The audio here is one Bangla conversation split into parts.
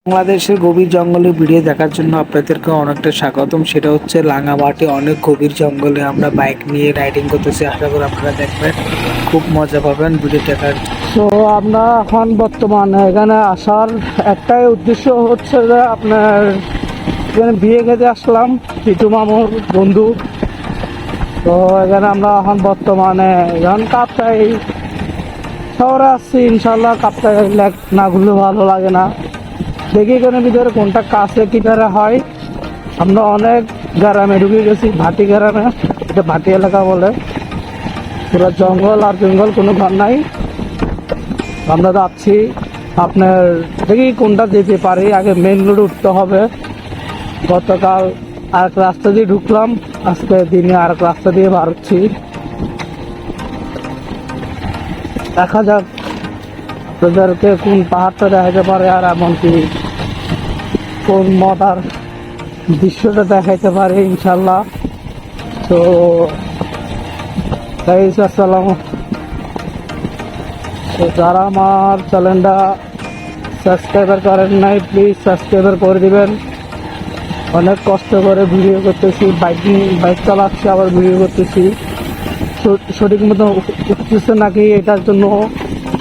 বাংলাদেশের গভীর জঙ্গলে ভিডিও দেখার জন্য আপনাদেরকে অনেকটা স্বাগতম। সেটা হচ্ছে রাঙামাটি অনেক গভীর জঙ্গলে আমরা বাইক নিয়ে রাইডিং করতেছি। আশা করি আপনারা দেখবেন, খুব মজা পাবেন ভিডিও দেখার। তো আমরা এখন বর্তমানে এখানে আসার একটাই উদ্দেশ্য হচ্ছে যে আপনার এখানে বিয়ে খেতে আসলাম টিটু মামুর বন্ধু। তো এখানে আমরা এখন বর্তমানে এখন কাপ্তাই শহরে আসছি। ইনশাল্লাহ কাপ্তাই লেক না ঘুরলে ভালো লাগে না। দেখি এখানে ভিতরে কোনটা কাছে কিনারে হয়। আমরা অনেক গ্রামে ঢুকে গেছি, ভাটি গ্রামে, এটা ভাটি এলাকা বলে। পুরো জঙ্গল আর জঙ্গল, কোনো ঘর নাই। আমরা যাচ্ছি আপনার, দেখি কোনটা যেতে পারি। আগে মেন রোড উঠতে হবে। গতকাল আরেক রাস্তা দিয়ে ঢুকলাম, আজকে দিনে আরেক রাস্তা দিয়ে বার হচ্ছি। দেখা যাক আপনাদেরকে কোন পাহাড়টা দেখাতে পারে, আর এমনকি কোন মজার দৃশ্যটা দেখাইতে পারে ইনশাল্লাহ। তো আসসালামু। তো যারা আমার চ্যানেলটা সাবস্ক্রাইবার করেন নাই, প্লিজ সাবস্ক্রাইবার করে দিবেন। অনেক কষ্ট করে ভিডিও করতেছি, বাইক চালাচ্ছি, আবার ভিডিও করতেছি। সঠিক মতো উঠতেছে নাকি এটার জন্য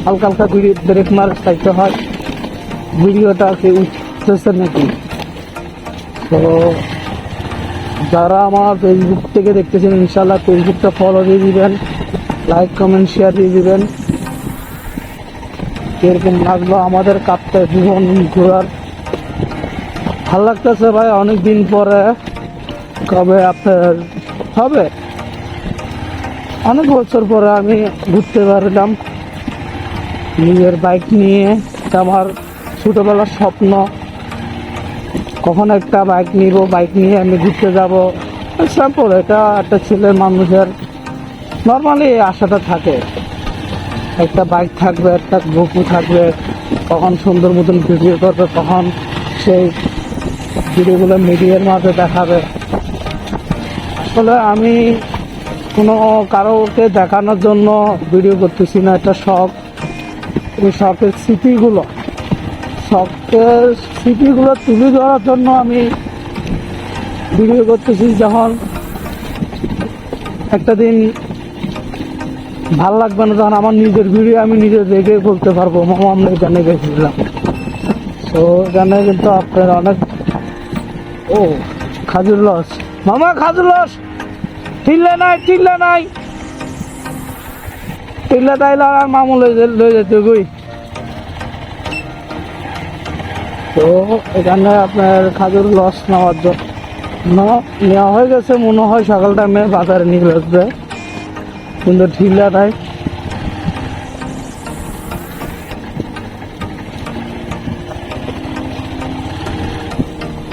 হালকা হালকা ভিডিও ব্রেক মার চাইতে হয়, ভিডিওটা কি উঠতেছে নাকি। তো যারা আমার ফেসবুক থেকে দেখতেছেন, ইনশাল্লাহ ফেসবুকটা ফলো দিয়ে দিবেন, লাইক কমেন্ট শেয়ার দিয়ে দিবেন। এরকম লাগলো আমাদের কাপ্তাই জীবন ঘোরার। ভালো লাগতেছে ভাই, অনেক দিন পরে। কবে আপনার হবে, অনেক বছর পরে আমি ঘুরতে পারলাম নিজের বাইক নিয়ে। এটা আমার ছোটবেলার স্বপ্ন, কখন একটা বাইক নিব, বাইক নিয়ে আমি ঘুরতে যাব। সিম্পল, এটা একটা ছেলে মানুষের নর্মালি আশাটা থাকে, একটা বাইক থাকবে, একটা গপু থাকবে, কখন সুন্দর মতন ভিডিও করবে, কখন সেই ভিডিওগুলো মিডিয়ার মাঝে দেখাবে। আসলে আমি কোনো কারোকে দেখানোর জন্য ভিডিও করতেছি না, এটা শখ। এই শখের স্মৃতিগুলো তুলে ধরার জন্য আমি ভিডিও করতেছি। যখন একটা দিন ভাল লাগবে না, তখন আমার নিজের ভিডিও আমি নিজে দেখে বলতে পারবো মামা আমরা এখানে গেছিলাম। তো এখানে কিন্তু আপনার অনেক খাজুর লস, মামা খাজুর লস, টিল্লা নাই টিল্লা তাইলে আর মামু লই যেতে গই। তো এখানে আপনার খাজুর লস নেওয়ার জন্য নেওয়া হয়ে গেছে মনে হয়। সকাল টাইমে বাজারে নিয়ে আসবে, কিন্তু ঢিলা নাই।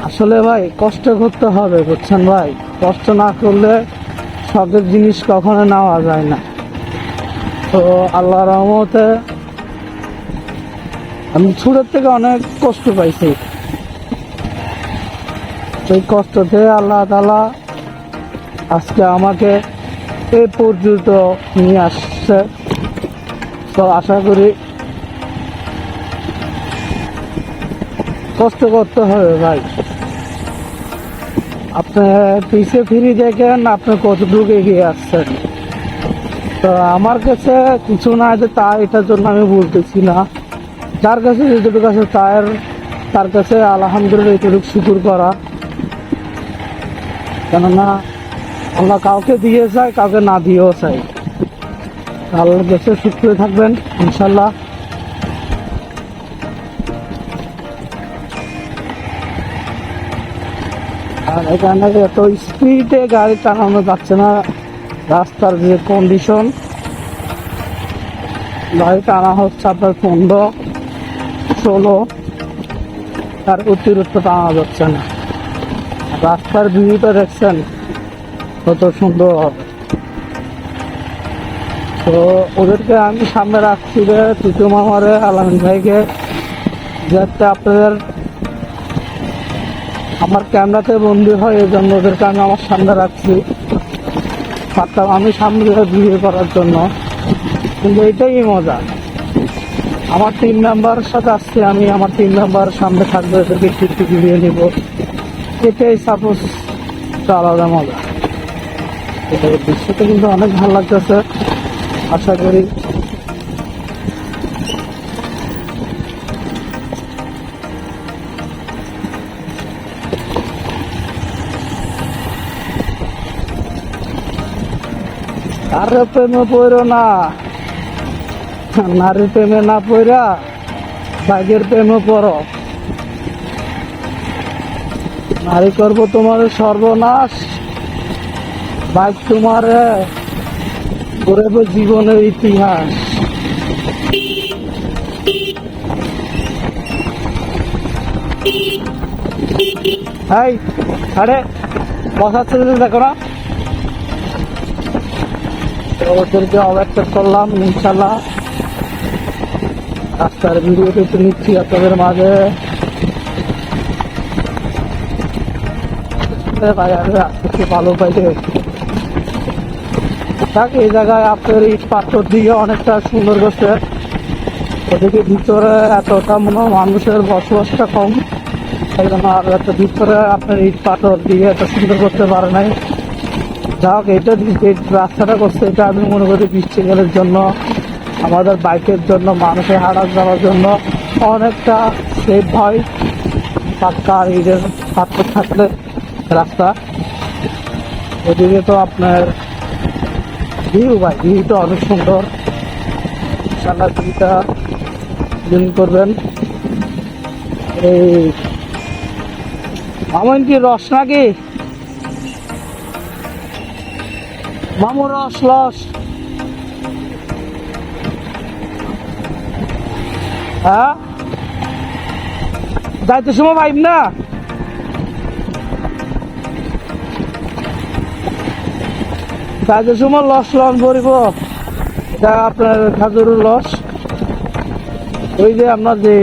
আসলে ভাই কষ্ট করতে হবে, বুঝছেন ভাই। কষ্ট না করলে শখের জিনিস কখনো নেওয়া যায় না। তো আল্লাহর রহমতে আমি ছোটোর থেকে অনেক কষ্ট পাইছি। এই কষ্ট থেকে আল্লাহ তাআলা আজকে আমাকে এ পর্যন্ত নিয়ে আসছে। তো আশা করি কষ্ট করতে হবে ভাই। আপনি পিছিয়ে ফিরে দেখেন আপনি কতটুকু এগিয়ে আসছেন। তো আমার কাছে কিছু না আছে তা এটার জন্য আমি বলতেছি না। যার কাছে যেটুকু আছে তার কাছে আলহামদুলিল্লাহ এটুকু শুকর করা। কেননা আল্লাহ কাউকে দিয়ে যায়, কাউকে না দিয়েও চাই। আল্লাহর কাছে শুকর থাকবেন ইনশাল্লাহ। আর এখানে এত স্পিডে গাড়ি চালানো যাচ্ছে না, রাস্তার যে কন্ডিশন। গাড়ি টানা হচ্ছে আপনার 15-16, তার অতিরিক্ত টানা যাচ্ছে না। রাস্তার ভিউটা দেখছেন কত সুন্দর হবে। তো ওদেরকে আমি সামনে রাখছি রে, টিটু মামারে, আলামিন ভাইকে, যাতে আপনাদের আমার ক্যামেরাতে বন্দি হয়, এই জন্য ওদেরকে আমি আমার সামনে রাখছি। পারতাম আমি সামনে ভিডিও করার জন্য, কিন্তু এটাই মজা। আমার টিম মেম্বারের সাথে আসছি আমি, আমার টিম মেম্বার সামনে থাকবে, এদেরকে একটু একটু ঘুরিয়ে নিব, এটাই সাপোজ আলাদা মজা। এটা দৃশ্যটা কিন্তু অনেক ভালো লাগতেছে, আশা করি আর প্রেমে পড়ো না, নারীর প্রেমে না পড়া বাইকের প্রেমে পড়ো। নারী করবো তোমার সর্বনাশ, বাইক তোমার করবে জীবনের ইতিহাস। হাই, আরে বসাচ্ছে দেখো না, ওদেরকে অপেক্ষা করলাম। ইনশাল্লাহ রাস্তার ভিডিওতে একটু নিচ্ছি আপনাদের মাঝে। একটু ভালো পাইলে থাক, এই জায়গায় আপনার ইট পাথর দিয়ে অনেকটা সুন্দর করছে, ওদিকে ভিতরে এতটা মনে হয় মানুষের বসবাসটা কম, সেই জন্য আর একটা ভিতরে আপনার ইট পাথর দিয়ে এত সুন্দর করতে পারে নাই। যাক, এটা যে রাস্তাটা করছে এটা আমি মনে করি বৃষ্টিকালের জন্য, আমাদের বাইকের জন্য, মানুষের হাঁটা যাওয়ার জন্য অনেকটা সেফ হয়। পাক্কা ইটের পাথর থাকলে রাস্তা। ওদিকে তো আপনার ভিউ, ভাই ভিউটা অনেক সুন্দর, ইনশাল্লাহ ভিউটা দিন করবেন। এই মামুন কি রস নাকি? মামু রস লস, হ্যাঁ যাইতে সময় পাইব না, যাইতে সময় লস লন পড়িব। এটা আপনার খাজুরের লস, ওই যে আপনার যে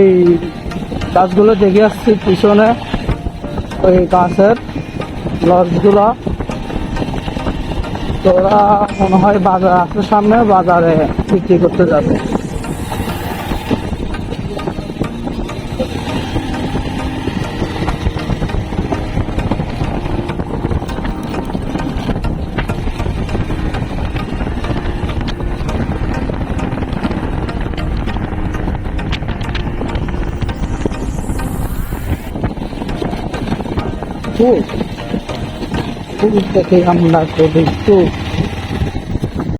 গাছগুলো দেখে আসছি পিছনে, ওই গাছের লসগুলো। তো ওরা মনে হয় বাজার আছে সামনে, বাজারে বিক্রি করতে যাবে। ফুল দেখে আমরা তো দেখতো